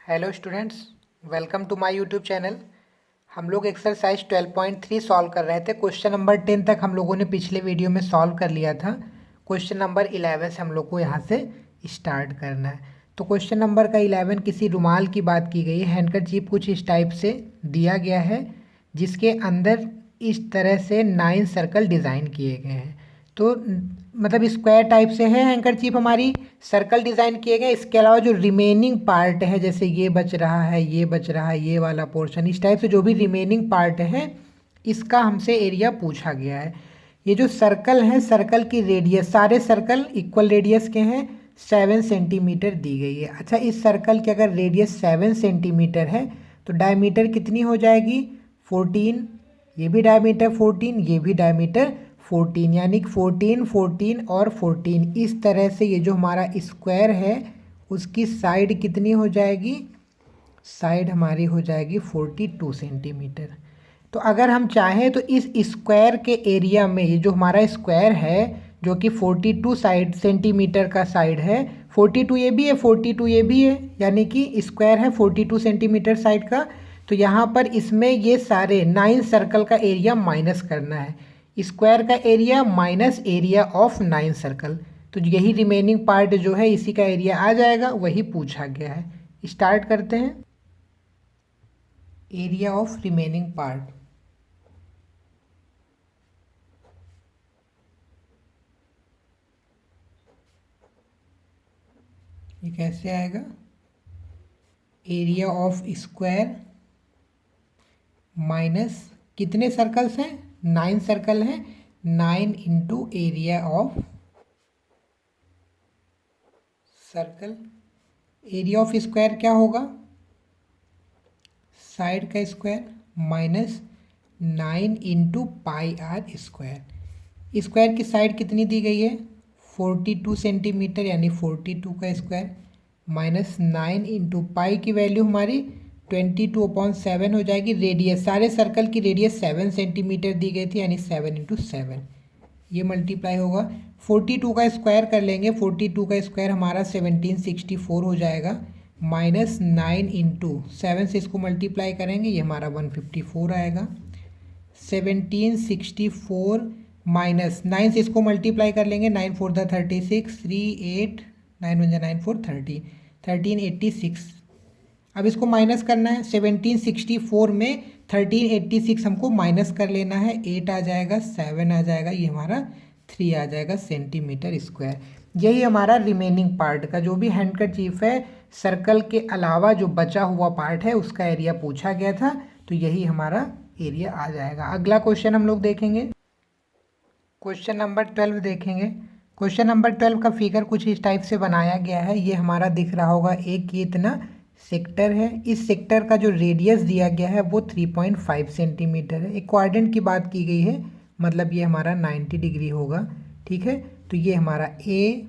Hello students, welcome to my YouTube channel. हम लोग exercise 12.3 solve कर रहे थे। क्वेश्चन नंबर 10 तक हम लोगों ने पिछले वीडियो में सॉल्व कर लिया था। क्वेश्चन नंबर 11 से हम लोग को यहाँ से स्टार्ट करना है। तो क्वेश्चन नंबर का 11 किसी रुमाल की बात की गई है। हैंडकरचीफ कुछ इस टाइप से दिया गया है जिसके अंदर इस तरह से 9 सर्कल डिज़ाइन किए गए हैं। तो मतलब स्क्वायर टाइप से है हैंकरचीफ, हमारी सर्कल डिज़ाइन किए गए। इसके अलावा जो रिमेनिंग पार्ट है, जैसे ये बच रहा है, ये बच रहा है, ये वाला पोर्शन, इस टाइप से जो भी रिमेनिंग पार्ट है इसका हमसे एरिया पूछा गया है। ये जो सर्कल है, सर्कल की रेडियस, सारे सर्कल इक्वल रेडियस के हैं, 7 सेंटीमीटर दी गई है। अच्छा, इस सर्कल की अगर रेडियस 7 सेंटीमीटर है तो डायमीटर कितनी हो जाएगी? 14। ये भी डायमीटर 14, ये भी डायमीटर 14, यानी कि 14, 14 और 14। इस तरह से ये जो हमारा स्क्वायर है उसकी साइड कितनी हो जाएगी? साइड हमारी हो जाएगी 42 सेंटीमीटर। तो अगर हम चाहें तो इस स्क्वायर के एरिया में, ये जो हमारा स्क्वायर है जो कि 42 साइड सेंटीमीटर का साइड है, 42 ये भी है, 42 ये भी है, यानी कि स्क्वायर है 42 सेंटीमीटर साइड का। तो यहाँ पर इसमें ये सारे 9 सर्कल का एरिया माइनस करना है। स्क्वायर का area minus area of 9 circle, तो यही रिमेनिंग पार्ट जो है इसी का एरिया आ जाएगा, वही पूछा गया है। स्टार्ट करते हैं। एरिया ऑफ रिमेनिंग पार्ट, ये कैसे आएगा? एरिया ऑफ स्क्वायर माइनस कितने सर्कल्स हैं? 9 सर्कल हैं, 9 into area of circle. Area of square क्या होगा? साइड का square minus 9 into pi r square. Square की साइड कितनी दी गई है? 42 सेंटीमीटर, यानी 42 का स्क्वायर माइनस 9 इंटू पाई की वैल्यू हमारी 22/7 हो जाएगी। रेडियस, सारे सर्कल की रेडियस 7 सेंटीमीटर दी गई थी, यानी 7 इंटू 7, ये मल्टीप्लाई होगा। 42 का स्क्वायर कर लेंगे, 42 का स्क्वायर हमारा 1764 हो जाएगा, माइनस 9 इंटू 7 से इसको मल्टीप्लाई करेंगे, ये हमारा 154 आएगा। 1764 माइनस 9 से इसको मल्टीप्लाई कर लेंगे, 9 4 36, 3 8 9 1 9 4 30, 1386। अब इसको माइनस करना है। 1764 में 1386 हमको माइनस कर लेना है। 8 आ जाएगा, 7 आ जाएगा, ये हमारा 3 आ जाएगा सेंटीमीटर स्क्वायर। यही हमारा रिमेनिंग पार्ट का जो भी हैंडकरचीफ है, सर्कल के अलावा जो बचा हुआ पार्ट है उसका एरिया पूछा गया था, तो यही हमारा एरिया आ जाएगा। अगला क्वेश्चन हम लोग देखेंगे, क्वेश्चन नंबर 12 देखेंगे। क्वेश्चन नंबर 12 का फिगर कुछ इस टाइप से बनाया गया है। ये हमारा दिख रहा होगा, एक ये इतना सेक्टर है। इस सेक्टर का जो रेडियस दिया गया है वो 3.5 सेंटीमीटर है। एक क्वाड्रेंट की बात की गई है, मतलब ये हमारा 90 डिग्री होगा। ठीक है, तो ये हमारा ए,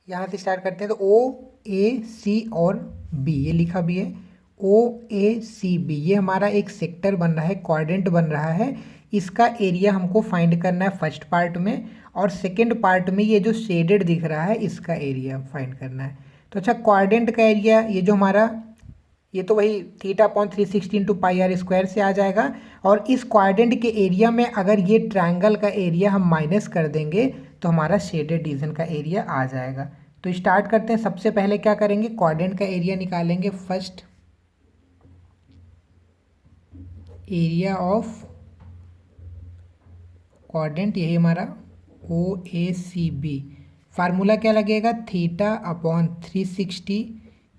यहाँ से स्टार्ट करते हैं। तो ओ ए सी और बी, ये लिखा भी है ओ ए सी बी, ये हमारा एक सेक्टर बन रहा है, क्वाड्रेंट बन रहा है। इसका एरिया हमको फाइंड करना है फर्स्ट पार्ट में, और सेकंड पार्ट में ये जो शेडेड दिख रहा है इसका एरिया फाइंड करना है। तो अच्छा, क्वाड्रेंट का एरिया ये जो हमारा, ये तो वही θ/360 इंटू पाई आर स्क्वायर से आ जाएगा। और इस क्वाड्रेंट के एरिया में अगर ये ट्रायंगल का एरिया हम माइनस कर देंगे तो हमारा शेडेड रीजन का एरिया आ जाएगा। तो स्टार्ट करते हैं। सबसे पहले क्या करेंगे, क्वाड्रेंट का एरिया निकालेंगे। फर्स्ट एरिया ऑफ क्वाड्रेंट, यही हमारा ओ ए सी बी। फार्मूला क्या लगेगा? θ/360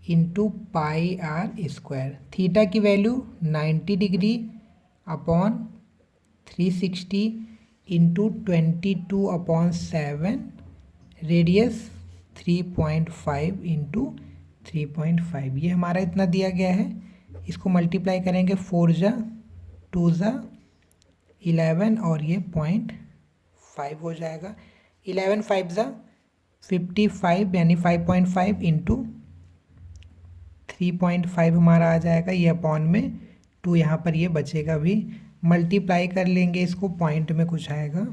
into pi r square. Theta की value 90 degree upon 360 into 22/7, radius 3.5 into 3.5, ये हमारा इतना दिया गया है। इसको मल्टीप्लाई करेंगे, 4 जा 2 जा 11 और ये 0.5 हो जाएगा। 11 5 जा 55, यानी 5.5 इंटू 3.5 हमारा आ जाएगा, ये अपॉन में 2 यहाँ पर ये बचेगा भी। मल्टीप्लाई कर लेंगे इसको, पॉइंट में कुछ आएगा।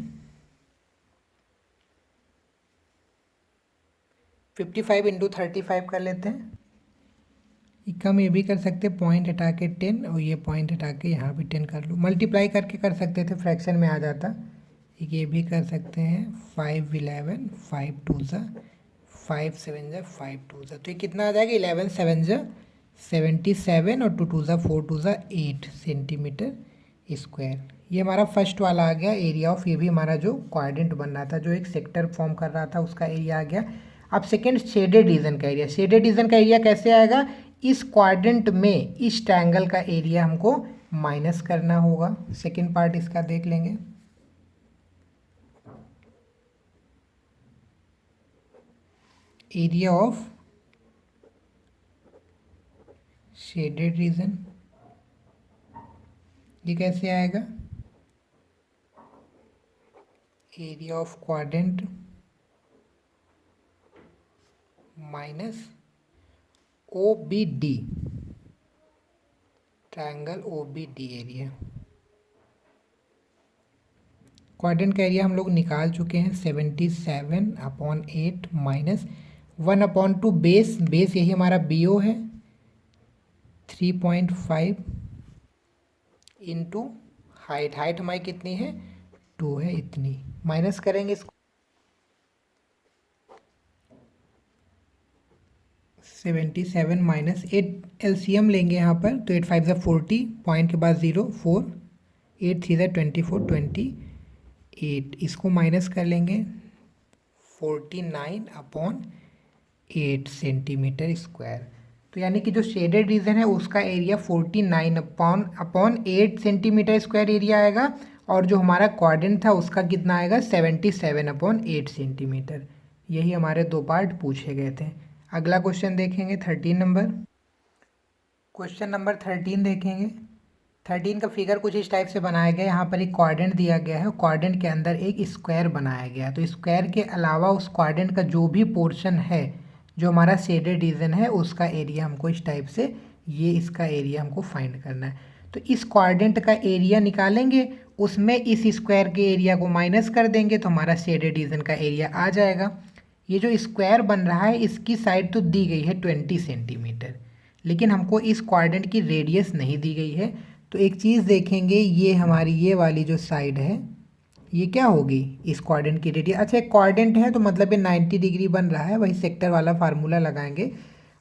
55 इंटू 35 कर लेते हैं, हम ये भी कर सकते पॉइंट हटा के 10 और ये पॉइंट हटा के यहाँ भी 10 कर लो, मल्टीप्लाई करके कर सकते थे, फ्रैक्शन में आ जाता। ये भी कर सकते हैं 5 11 5 2 ज़ा 5 7 ज़ा 5 2 ज़ा, तो ये कितना आ जाएगा 11 7 ज़ा 77 और 2 2 ज़ा 4 2 ज़ा 8 सेंटीमीटर स्क्वायर। ये हमारा फर्स्ट वाला आ गया एरिया ऑफ, ये भी हमारा जो क्वाड्रेंट बन रहा था, जो एक सेक्टर फॉर्म कर रहा था, उसका एरिया आ गया। अब सेकेंड शेडेड रीजन का एरिया। शेडेड रीजन का एरिया कैसे आएगा, इस क्वाड्रेंट में इस ट्रायंगल का एरिया हमको माइनस करना होगा। सेकेंड पार्ट इसका देख लेंगे। एरिया ऑफ शेडेड रीजन ये कैसे आएगा, area of quadrant minus O B D, triangle O B D area. Quadrant का एरिया हम लोग निकाल चुके हैं 77/8 माइनस 1/2 बेस, बेस यही हमारा बी ओ है 3.5 इंटू हाइट, हाइट हमारी कितनी है 2 है, इतनी माइनस करेंगे इसको 77 माइनस 8 एलसीएम लेंगे यहाँ पर, तो 8 5 ज़ा 40, पॉइंट के बाद 0 4 8 3 ज़ा 24 28, इसको माइनस कर लेंगे 49/8 सेंटीमीटर स्क्वायर। तो यानी कि जो शेडेड रीजन है उसका एरिया 49/8 सेंटीमीटर स्क्वायर एरिया आएगा, और जो हमारा क्वाड्रेंट था उसका कितना आएगा 77/8 सेंटीमीटर। यही हमारे दो पार्ट पूछे गए थे। अगला क्वेश्चन देखेंगे 13 नंबर। क्वेश्चन नंबर 13 देखेंगे। 13 का फिगर कुछ इस टाइप से बनाया गया है। यहाँ पर एक क्वाड्रेंट दिया गया है, क्वाड्रेंट के अंदर एक स्क्वायर बनाया गया है। तो स्क्वायर के अलावा उस क्वाड्रेंट का जो भी पोर्शन है, जो हमारा शेडेड रीजन है, उसका एरिया हमको इस टाइप से, ये इसका एरिया हमको फाइंड करना है। तो इस क्वाड्रेंट का एरिया निकालेंगे, उसमें इस स्क्वायर के एरिया को माइनस कर देंगे, तो हमारा शेडेड रीजन का एरिया आ जाएगा। ये जो स्क्वायर बन रहा है इसकी साइड तो दी गई है 20 सेंटीमीटर, लेकिन हमको इस क्वाड्रेंट की रेडियस नहीं दी गई है। तो एक चीज़ देखेंगे, ये हमारी ये वाली जो साइड है ये क्या होगी, इस क्वाड्रेंट की रेडियस। अच्छा, एक क्वाड्रेंट है तो मतलब ये 90 डिग्री बन रहा है, वही सेक्टर वाला फार्मूला लगाएंगे,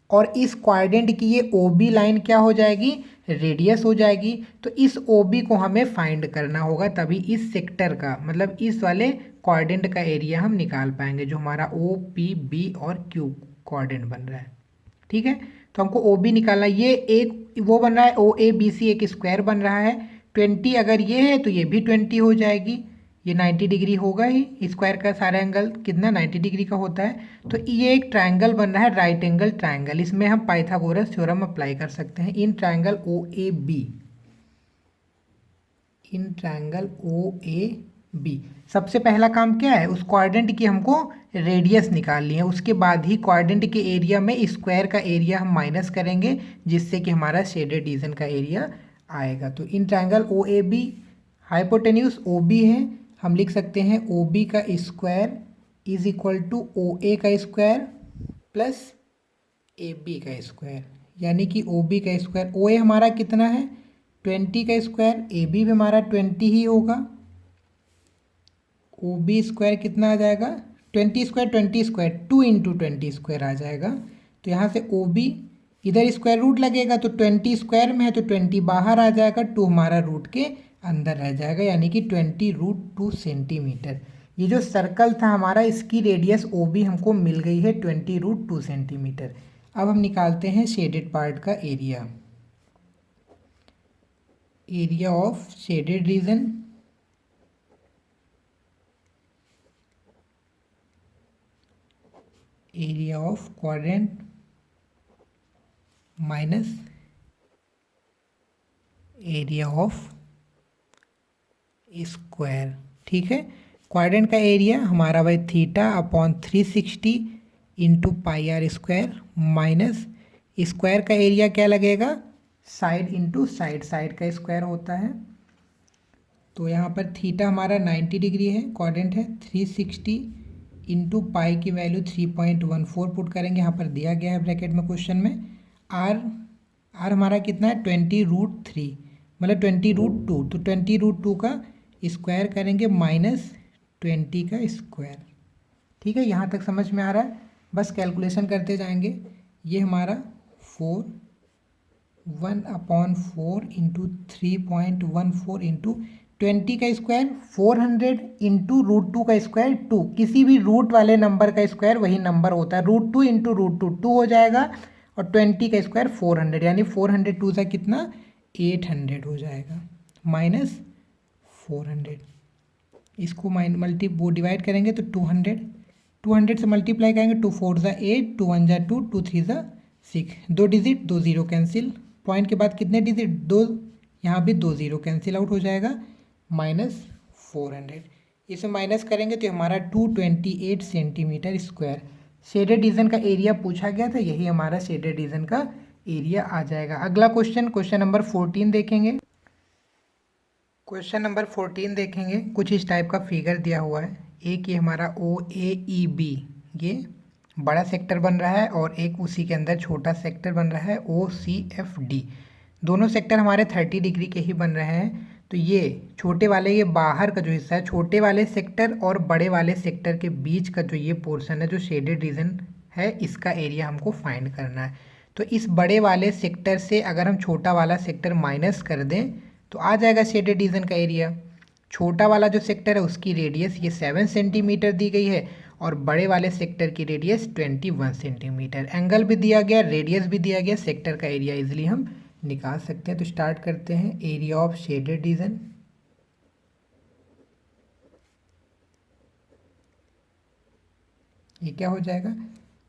और इस क्वाड्रेंट की ये ओ बी लाइन क्या हो जाएगी, रेडियस हो जाएगी। तो इस ओ बी को हमें फाइंड करना होगा, तभी इस सेक्टर का मतलब इस वाले क्वाड्रेंट का एरिया हम निकाल पाएंगे, जो हमारा ओ पी बी और क्यू क्वाड्रेंट बन रहा है। ठीक है, तो हमको ओ बी निकालना, ये एक वो बन रहा है ओ ए बी सी, एक स्क्वायर बन रहा है 20, अगर ये है तो ये भी 20 हो जाएगी, ये 90 डिग्री होगा ही, स्क्वायर का सारा एंगल कितना 90 डिग्री का होता है। तो ये एक ट्रायंगल बन रहा है, राइट एंगल ट्रायंगल, इसमें हम पाइथागोरस थ्योरम अप्लाई कर सकते हैं। In triangle O A B, in triangle O A B, सबसे पहला काम क्या है, उस क्वाड्रेंट की हमको रेडियस निकालनी है, उसके बाद ही क्वाड्रेंट के एरिया में स्क्वायर का एरिया हम माइनस करेंगे, जिससे कि हमारा शेडेड रीजन का एरिया आएगा। तो in triangle O A B, hypotenuse O B है, हम लिख सकते हैं ओ बी का square is equal to O A का स्क्वायर प्लस ए बी का स्क्वायर, यानी कि ओ बी का स्क्वायर, ओ ए हमारा कितना है 20 का स्क्वायर, ए बी भी हमारा 20 ही होगा, ओ बी स्क्वायर कितना आ जाएगा 20 स्क्वायर 20 स्क्वायर 2 इंटू 20 स्क्वायर आ जाएगा। तो यहाँ से ओ बी, इधर स्क्वायर रूट लगेगा तो 20 स्क्वायर में है तो 20 बाहर आ जाएगा, 2 हमारा रूट के अंदर रह जाएगा, यानी कि 20√2 सेंटीमीटर। ये जो सर्कल था हमारा, इसकी रेडियस ओ बी हमको मिल गई है 20√2 सेंटीमीटर। अब हम निकालते हैं शेडेड पार्ट का area. Area of shaded region, area of quadrant minus area of square. ठीक है, क्वाड्रेंट का एरिया हमारा भाई θ/360 into pi r square, minus square का एरिया क्या लगेगा, साइड इंटू साइड, साइड का स्क्वायर होता है। तो यहाँ पर थीटा हमारा 90 डिग्री है, क्वाड्रेंट है, 360 इंटू पाई की वैल्यू 3.14 पुट करेंगे, यहाँ पर दिया गया है ब्रैकेट में क्वेश्चन में, आर आर हमारा कितना है 20√3, मतलब 20√2, तो 20√2 का स्क्वायर करेंगे -20 का स्क्वायर। ठीक है, यहाँ तक समझ में आ रहा है। बस कैलकुलेशन करते जाएंगे। ये हमारा 1/4 इंटू 3.14 इंटू 20 का स्क्वायर 400 इंटू √2 का स्क्वायर 2, किसी भी रूट वाले नंबर का स्क्वायर वही नंबर होता है। √2 इंटू √2 2 हो जाएगा, और 20 का स्क्वायर 400, यानी 400 2 सा कितना 800 हो जाएगा, -400। इसको वो डिवाइड करेंगे तो 200 से मल्टीप्लाई करेंगे, 2 4 ज़ा 8, 2 1 ज़ा 2, 2 3 ज़ा 6, 2 डिजिट 2 0 कैंसिल। पॉइंट के बाद कितने डिजिट 2, यहाँ भी 2 0 कैंसिल आउट हो जाएगा, -400। इसमें माइनस करेंगे तो हमारा 228 सेंटीमीटर स्क्वायर शेडेड रीजन का एरिया पूछा गया था, यही हमारा शेडेड रीजन का एरिया आ जाएगा। अगला क्वेश्चन नंबर 14 देखेंगे। क्वेश्चन नंबर 14 देखेंगे। कुछ इस टाइप का फिगर दिया हुआ है। एक ये हमारा OAEB, ये बड़ा सेक्टर बन रहा है, और एक उसी के अंदर छोटा सेक्टर बन रहा है OCFD। दोनों सेक्टर हमारे 30 डिग्री के ही बन रहे हैं। तो ये छोटे वाले, ये बाहर का जो हिस्सा है, छोटे वाले सेक्टर और बड़े वाले सेक्टर के बीच का जो ये पोर्शन है, जो शेडेड रीजन है, इसका एरिया हमको फाइंड करना है। तो इस बड़े वाले सेक्टर से अगर हम छोटा वाला सेक्टर माइनस कर दें तो आ जाएगा शेडेड रीजन का एरिया। छोटा वाला जो सेक्टर है उसकी रेडियस ये 7 सेंटीमीटर दी गई है, और बड़े वाले सेक्टर की रेडियस 21 सेंटीमीटर। एंगल भी दिया गया, रेडियस भी दिया गया, सेक्टर का एरिया इजीली हम निकाल सकते हैं। तो स्टार्ट करते हैं। एरिया ऑफ शेडेड रीजन, ये क्या हो जाएगा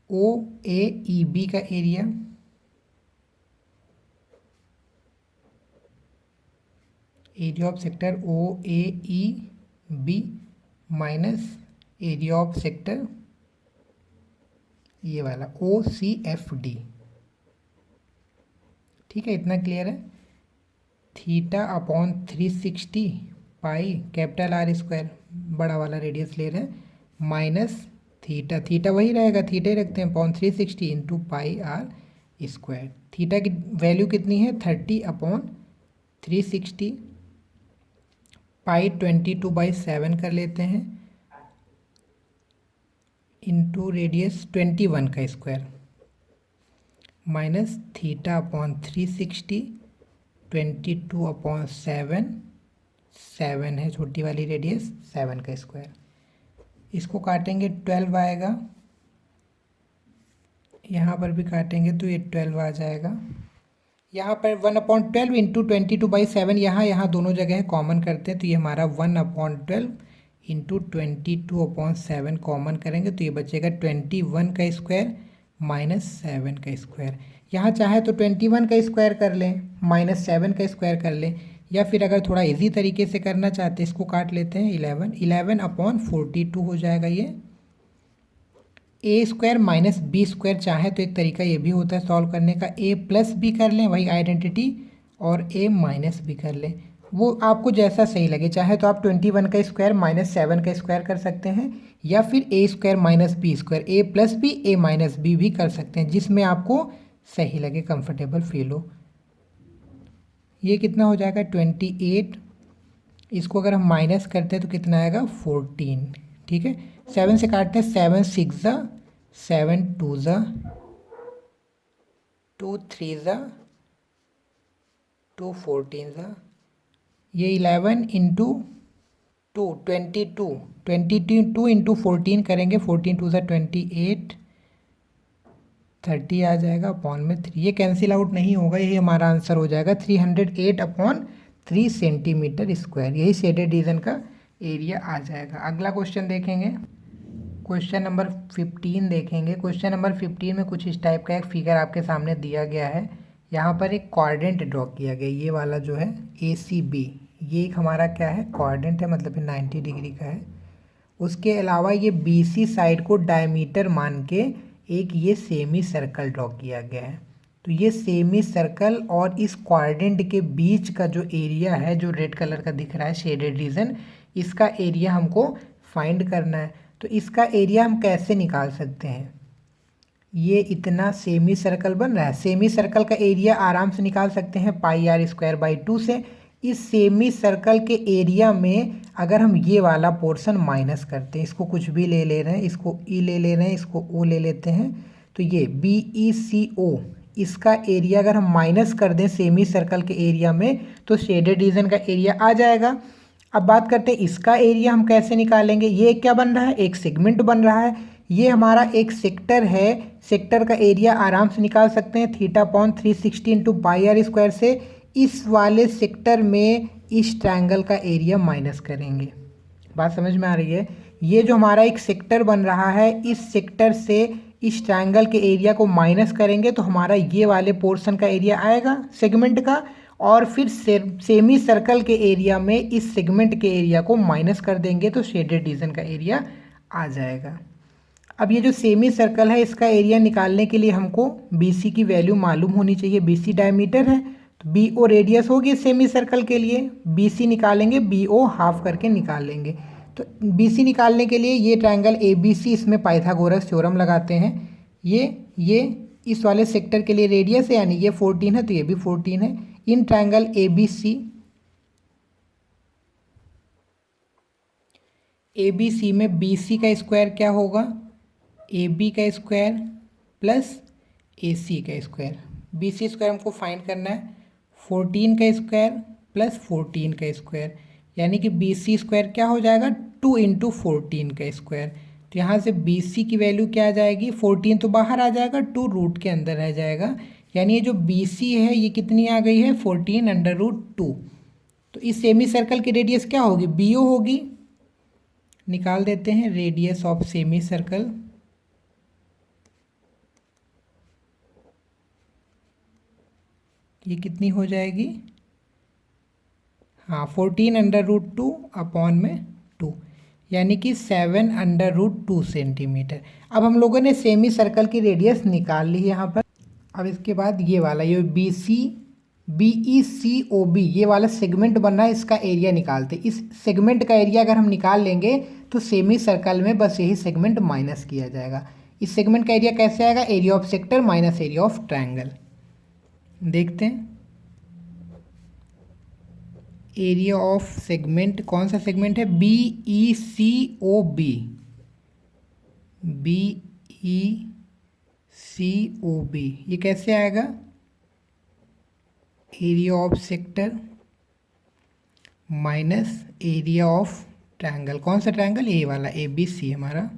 OAEB का area, area of sector OAEB minus area of sector ये वाला OCFD। ठीक है, इतना क्लियर है। θ/360 पाई कैपिटल R स्क्वायर, बड़ा वाला रेडियस ले रहे हैं, माइनस थीटा वही रहेगा, थीटा ही रखते हैं, /360 into pi r square. Theta की वैल्यू कितनी है 30/360, पाई 22/7 कर लेते हैं, इंटू रेडियस 21 का स्क्वायर, माइनस θ/360 22/7, 7 है छोटी वाली रेडियस, 7 का स्क्वायर। इसको काटेंगे 12 आएगा, यहाँ पर भी काटेंगे तो ये 12 आ जाएगा। यहाँ पर 1/12 इंटू 22/7, यहाँ दोनों जगह कॉमन करते हैं तो ये हमारा 1/12 इंटू 22/7 कॉमन करेंगे तो ये बचेगा 21 का स्क्वायर माइनस 7 का स्क्वायर। यहाँ चाहे तो 21 का स्क्वायर कर लें, -7 का स्क्वायर कर लें, या फिर अगर थोड़ा इजी तरीके से करना चाहते हैं इसको काट लेते हैं 11/42 हो जाएगा ये। ए स्क्वायर माइनस बी स्क्वायर, चाहे तो एक तरीका ये भी होता है सॉल्व करने का, ए प्लस बी कर लें वही आइडेंटिटी, और ए माइनस बी कर लें, वो आपको जैसा सही लगे। चाहे तो आप 21 का स्क्वायर -7 का स्क्वायर कर सकते हैं, या फिर ए स्क्वायर माइनस बी स्क्वायर, ए प्लस बी ए माइनस बी भी कर सकते हैं, जिसमें आपको सही लगे, कंफर्टेबल फील हो। ये कितना हो जाएगा 28, इसको अगर हम माइनस करते हैं तो कितना आएगा 14। ठीक है, 7 से काटते हैं, 7 6 ज़ा 7 2 ज़ा 2 3 ज़ा 2 14 ज़ा, ये 11 इंटू 2 22 इंटू 14 करेंगे, 14 2 ज़ा 28, 30 आ जाएगा अपॉन में 3, ये कैंसिल आउट नहीं होगा, यही हमारा आंसर हो जाएगा 308/3 सेंटीमीटर स्क्वायर। यही शेडेड रीजन का एरिया आ जाएगा। अगला क्वेश्चन देखेंगे, क्वेश्चन नंबर 15 देखेंगे। क्वेश्चन नंबर 15 में कुछ इस टाइप का एक फिगर आपके सामने दिया गया है। यहाँ पर एक क्वाड्रेंट ड्रॉ किया गया, ये वाला जो है ACB, ये एक हमारा क्या है क्वाड्रेंट है, मतलब 90 डिग्री का है। उसके अलावा ये BC साइड को डायमीटर मान के एक ये सेमी सर्कल ड्रॉ किया गया है। तो ये सेमी सर्कल और इस क्वाड्रेंट के बीच का जो एरिया है, जो रेड कलर का दिख रहा है शेडेड रीजन, इसका एरिया हमको फाइंड करना है। तो इसका एरिया हम कैसे निकाल सकते हैं, ये इतना सेमी सर्कल बन रहा है। सेमी सर्कल का एरिया आराम से निकाल सकते हैं पाई आर स्क्वायर बाई 2 से। इस सेमी सर्कल के एरिया में अगर हम ये वाला पोर्शन माइनस करते हैं, इसको कुछ भी ले रहे हैं, इसको ई ले रहे हैं, इसको ओ ले लेते हैं, तो ये बी ई सी ओ, इसका एरिया अगर हम माइनस कर दें सेमी सर्कल के एरिया में तो शेडेड रीजन का एरिया आ जाएगा। अब बात करते हैं इसका एरिया हम कैसे निकालेंगे। ये क्या बन रहा है, एक सेगमेंट बन रहा है, ये हमारा एक सेक्टर है। सेक्टर का एरिया आराम से निकाल सकते हैं theta upon 360 into pi r square से। इस वाले सेक्टर में इस ट्रायंगल का एरिया माइनस करेंगे। बात समझ में आ रही है। ये जो हमारा एक सेक्टर बन रहा है, इस सेक्टर से इस ट्रायंगल के एरिया को माइनस करेंगे तो हमारा ये वाले पोर्शन का एरिया आएगा सेगमेंट का, और फिर सेमी सर्कल के एरिया में इस सेगमेंट के एरिया को माइनस कर देंगे तो शेडेड रीजन का एरिया आ जाएगा। अब ये जो सेमी सर्कल है इसका एरिया निकालने के लिए हमको BC की वैल्यू मालूम होनी चाहिए। BC डायमीटर है तो BO रेडियस होगी सेमी सर्कल के लिए। BC निकालेंगे, BO हाफ करके निकाल लेंगे। तो BC निकालने के लिए ये ट्रायंगल ABC, इसमें पाइथागोरस थ्योरम लगाते हैं। ये इस वाले सेक्टर के लिए रेडियस है, यानी ये 14 है तो ये भी 14 है। इन ट्रायंगल ABC में BC का स्क्वायर क्या होगा, AB का स्क्वायर प्लस AC का स्क्वायर। BC स्क्वायर हमको फाइंड करना है, 14 का स्क्वायर प्लस 14 का स्क्वायर, यानी कि BC स्क्वायर क्या हो जाएगा 2 इंटू 14 का स्क्वायर। तो यहाँ से BC की वैल्यू क्या आ जाएगी, 14 तो बाहर आ जाएगा, 2 रूट के अंदर रह जाएगा, यानी ये जो BC है ये कितनी आ गई है 14 अंडर रूट 2। तो इस सेमी सर्कल की रेडियस क्या होगी, BO होगी। निकाल देते हैं रेडियस ऑफ सेमी सर्कल। ये कितनी हो जाएगी, हाँ 14 अंडर रूट 2 अपॉन में 2, यानी कि 7 अंडर रूट 2 सेंटीमीटर। अब हम लोगों ने सेमी सर्कल की रेडियस निकाल ली है यहाँ पर। अब इसके बाद ये वाला ये BECOB ये वाला सेगमेंट बन रहा है, इसका एरिया निकालते। इस सेगमेंट का एरिया अगर हम निकाल लेंगे तो सेमी सर्कल में बस यही सेगमेंट माइनस किया जाएगा। इस सेगमेंट का एरिया कैसे आएगा, area of sector minus area of triangle. देखते हैं एरिया ऑफ सेगमेंट, कौन सा सेगमेंट है, BECOB। BECOB ये कैसे आएगा, area of sector minus area of triangle. कौन सा ट्रायंगल, ये वाला ABC हमारा,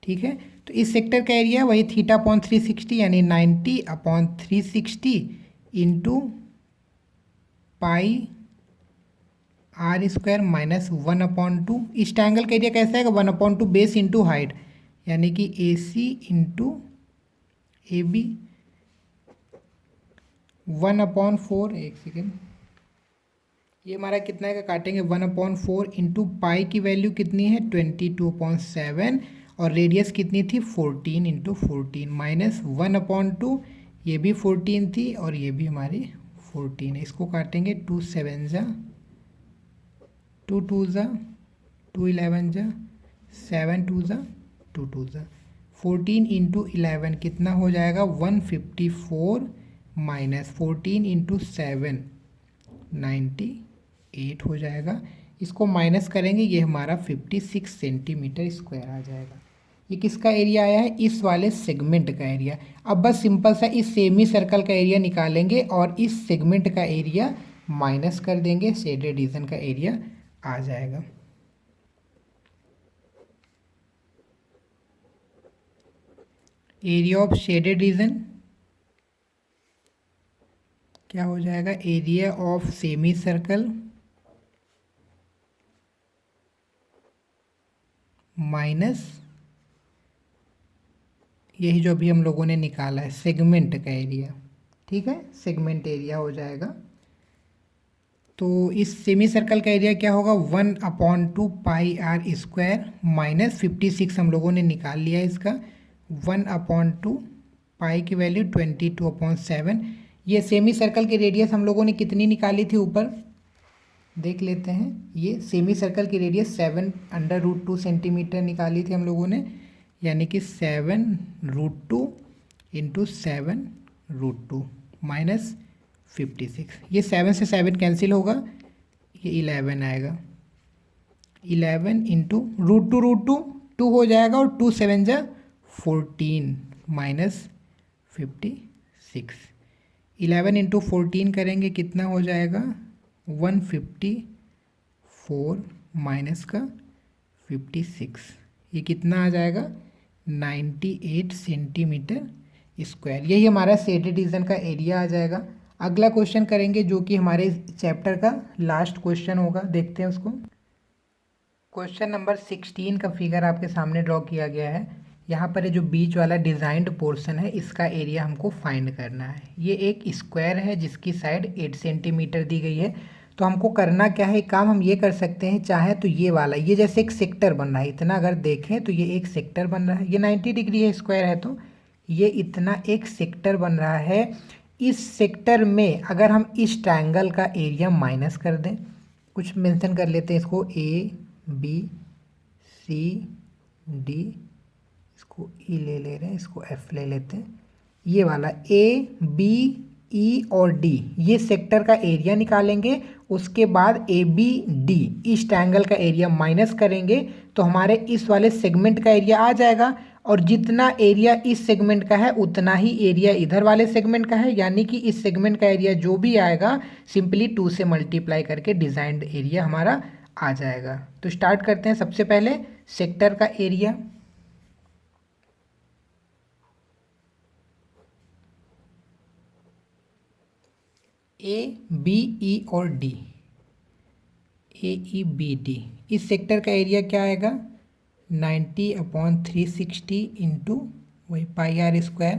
ठीक है। तो इस सेक्टर का एरिया वही थीटा अपॉन 360 यानी 90 upon 360 into pi r square minus 1/2। इस ट्रायंगल का एरिया कैसा आएगा, 1/2 बेस इंटू हाइट, यानी कि AC इंटू AB 1/4। एक सेकेंड, ये हमारा कितना है काटेंगे, 1/4 इंटू पाई की वैल्यू कितनी है 22/7 और रेडियस कितनी थी 14 इंटू 14 माइनस 1/2, ये भी 14 थी और ये भी हमारी 14 है। इसको काटेंगे 2 7 जा 2 2 जा 2 11 जा 7 2 जा 2 2 जा 14 इंटू 11 कितना हो जाएगा 154 माइनस 14 इंटू 7 98 हो जाएगा। इसको माइनस करेंगे, ये हमारा 56 सेंटीमीटर स्क्वायर आ जाएगा। ये किसका एरिया आया है, इस वाले सेगमेंट का एरिया। अब बस सिंपल सा इस सेमी सर्कल का एरिया निकालेंगे और इस सेगमेंट का एरिया माइनस कर देंगे, शेडेड रीजन का एरिया आ जाएगा। एरिया ऑफ शेडेड रीजन क्या हो जाएगा, area of semi circle minus यही जो अभी हम लोगों ने निकाला है सेगमेंट का एरिया, ठीक है, सेगमेंट एरिया हो जाएगा। तो इस सेमी सर्कल का एरिया क्या होगा 1/2 पाई आर स्क्वायर माइनस 56 हम लोगों ने निकाल लिया इसका, 1/2 पाई की वैल्यू 22/7। ये सेमी सर्कल की रेडियस हम लोगों ने कितनी निकाली थी, ऊपर देख लेते हैं। ये सेमी सर्कल की रेडियस 7 अंडर रूट 2 सेंटीमीटर निकाली थी हम लोगों ने, यानी कि 7√2 इंटू 7√2 माइनस 56। ये 7 से 7 कैंसिल होगा, ये 11 आएगा। 11 इंटू √2 2 हो जाएगा और 2 7 जा 14 माइनस 56। 11 इंटू 14 करेंगे कितना हो जाएगा 154 माइनस का 56, ये कितना आ जाएगा 98 सेंटीमीटर स्क्वायर। यही हमारा शेडेड रीजन का एरिया आ जाएगा। अगला क्वेश्चन करेंगे जो कि हमारे चैप्टर का लास्ट क्वेश्चन होगा, देखते हैं उसको। क्वेश्चन नंबर 16 का फिगर आपके सामने ड्रॉ किया गया है। यहाँ पर ये जो बीच वाला डिज़ाइंड पोर्शन है इसका एरिया हमको फाइंड करना है। ये एक स्क्वायर है जिसकी साइड 8 सेंटीमीटर दी गई है। तो हमको करना क्या है, काम हम ये कर सकते हैं, चाहे तो ये वाला, ये जैसे एक सेक्टर बन रहा है, इतना अगर देखें तो ये एक सेक्टर बन रहा है, ये 90 डिग्री है स्क्वायर है, तो ये इतना एक सेक्टर बन रहा है। इस सेक्टर में अगर हम इस ट्रायंगल का एरिया माइनस कर दें, कुछ मेंशन कर लेते हैं इसको, ए बी सी डी, इसको ई ले रहे हैं, इसको एफ ले लेते हैं, ये वाला ए बी ई और डी, ये सेक्टर का एरिया निकालेंगे। उसके बाद ए बी डी इस ट्रायंगल का एरिया माइनस करेंगे तो हमारे इस वाले सेगमेंट का एरिया आ जाएगा। और जितना एरिया इस सेगमेंट का है उतना ही एरिया इधर वाले सेगमेंट का है, यानी कि इस सेगमेंट का एरिया जो भी आएगा सिंपली 2 से मल्टीप्लाई करके डिजाइंड एरिया हमारा आ जाएगा। तो स्टार्ट करते हैं। सबसे पहले सेक्टर का एरिया, ए बी ई और डी, ए ई बी डी, इस सेक्टर का एरिया क्या आएगा 90/360 इंटू वही पाई आर स्क्वायर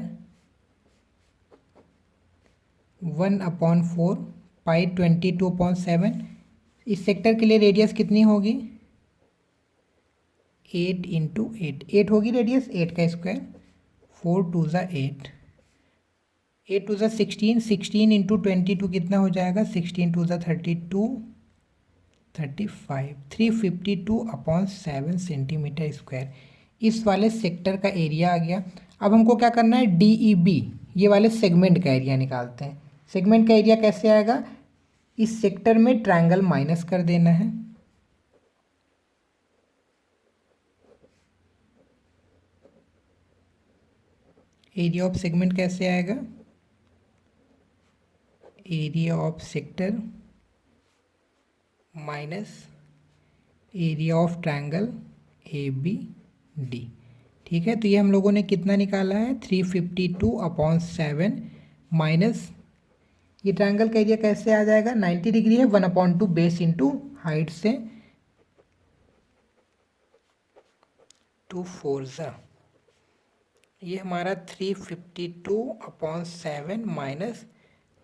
1/4 पाई 22/7। इस सेक्टर के लिए रेडियस कितनी होगी 8 इंटू 8, 8 होगी रेडियस, 8 का स्क्वायर, 4 2 ज़ा 8, 8 2 ज़ा 16, 16 इंटू 22 कितना हो जाएगा 16 2 ज़ा 32, 35, 352/7 सेंटीमीटर स्क्वायर। इस वाले सेक्टर का एरिया आ गया। अब हमको क्या करना है, डी ई बी ये वाले सेगमेंट का एरिया निकालते हैं। सेगमेंट का एरिया कैसे आएगा, इस सेक्टर में ट्रायंगल माइनस कर देना है, एरिया ऑफ सेगमेंट कैसे आएगा, area of sector minus area of triangle A B D. ठीक है, तो ये हम लोगों ने कितना निकाला है 352/7 माइनस, ये ट्रायंगल का एरिया कैसे आ जाएगा 90 डिग्री है, 1/2 बेस इंटू हाइट से 2 4 ज़ा, ये हमारा 352/7 माइनस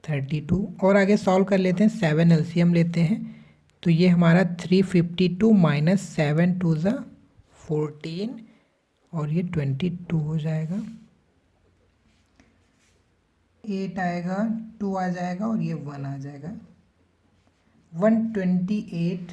32। और आगे सॉल्व कर लेते हैं, 7 एलसीएम लेते हैं, तो ये हमारा 352 माइनस 7 2 ज़ा 14 और ये 22 हो जाएगा, 8 आएगा, 2 आ जाएगा और ये 1 आ जाएगा, 128,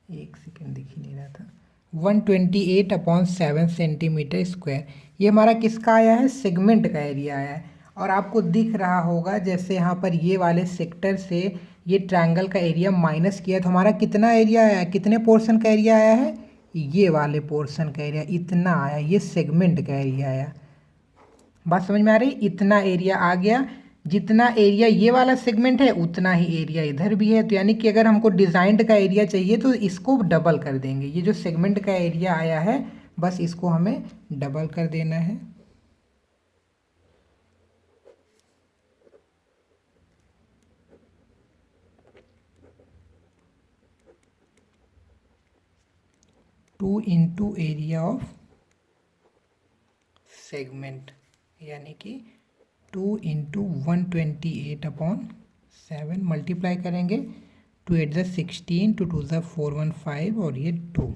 एक सेकेंड दिख ही नहीं रहा था, 128/7 सेंटीमीटर स्क्वायर। ये हमारा किसका आया है, सेगमेंट का एरिया आया है। और आपको दिख रहा होगा जैसे यहाँ पर ये वाले सेक्टर से ये ट्रायंगल का एरिया माइनस किया तो हमारा कितना एरिया आया है, कितने पोर्शन का एरिया आया है, ये वाले पोर्शन का एरिया इतना आया, ये सेगमेंट का एरिया आया। बात समझ में आ रही, इतना एरिया आ गया, जितना एरिया ये वाला सेगमेंट है उतना ही एरिया इधर भी है। तो यानी कि अगर हमको डिज़ाइंड का एरिया चाहिए तो इसको डबल कर देंगे, ये जो सेगमेंट का एरिया आया है बस इसको हमें डबल कर देना है। Two into area of segment, यानी कि 2 इंटू 128/7 मल्टीप्लाई करेंगे, 2 8 ज़ा 16, 2 2 ज़ा 415 और ये 2,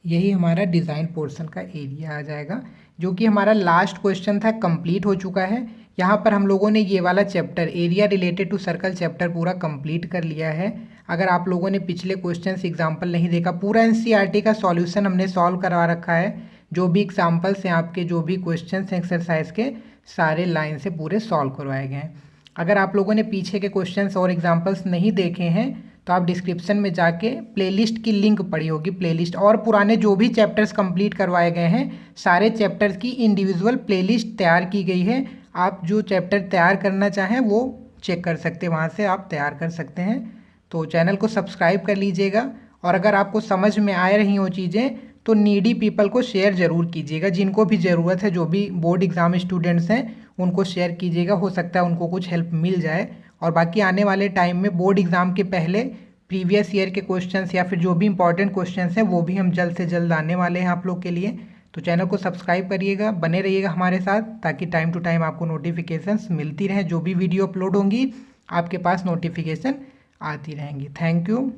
यही हमारा डिज़ाइन पोर्शन का एरिया आ जाएगा, जो कि हमारा लास्ट क्वेश्चन था, कंप्लीट हो चुका है। यहाँ पर हम लोगों ने ये वाला chapter area related to circle chapter पूरा कंप्लीट कर लिया है। अगर आप लोगों ने पिछले क्वेश्चंस एग्जाम्पल नहीं देखा, पूरा एनसीईआरटी का सॉल्यूशन हमने सॉल्व करवा रखा है। जो भी एग्जाम्पल्स हैं आपके, जो भी क्वेश्चंस हैं एक्सरसाइज के, सारे लाइन से पूरे सॉल्व करवाए गए हैं। अगर आप लोगों ने पीछे के क्वेश्चंस और एग्जाम्पल्स नहीं देखे हैं तो आप डिस्क्रिप्शन में जाके प्लेलिस्ट की लिंक पड़ी होगी, प्लेलिस्ट, और पुराने जो भी चैप्टर्स कंप्लीट करवाए गए हैं सारे चैप्टर्स की इंडिविजुअल प्लेलिस्ट तैयार की गई है। आप जो चैप्टर तैयार करना चाहें वो चेक कर सकते हैं, वहाँ से आप तैयार कर सकते हैं। तो चैनल को सब्सक्राइब कर लीजिएगा, और अगर आपको समझ में आ रही हो चीज़ें तो नीडी पीपल को शेयर ज़रूर कीजिएगा, जिनको भी ज़रूरत है, जो भी बोर्ड एग्ज़ाम स्टूडेंट्स हैं उनको शेयर कीजिएगा, हो सकता है उनको कुछ हेल्प मिल जाए। और बाकी आने वाले टाइम में बोर्ड एग्ज़ाम के पहले प्रीवियस ईयर के क्वेश्चंस या फिर जो भी इंपॉर्टेंट क्वेश्चंस हैं वो भी हम जल्द से जल्द आने वाले हैं आप लोग के लिए। तो चैनल को सब्सक्राइब करिएगा, बने रहिएगा हमारे साथ, ताकि टाइम टू टाइम आपको नोटिफिकेशंस मिलती रहें, जो भी वीडियो अपलोड होंगी आपके पास नोटिफिकेशन आती रहेंगी। Thank you.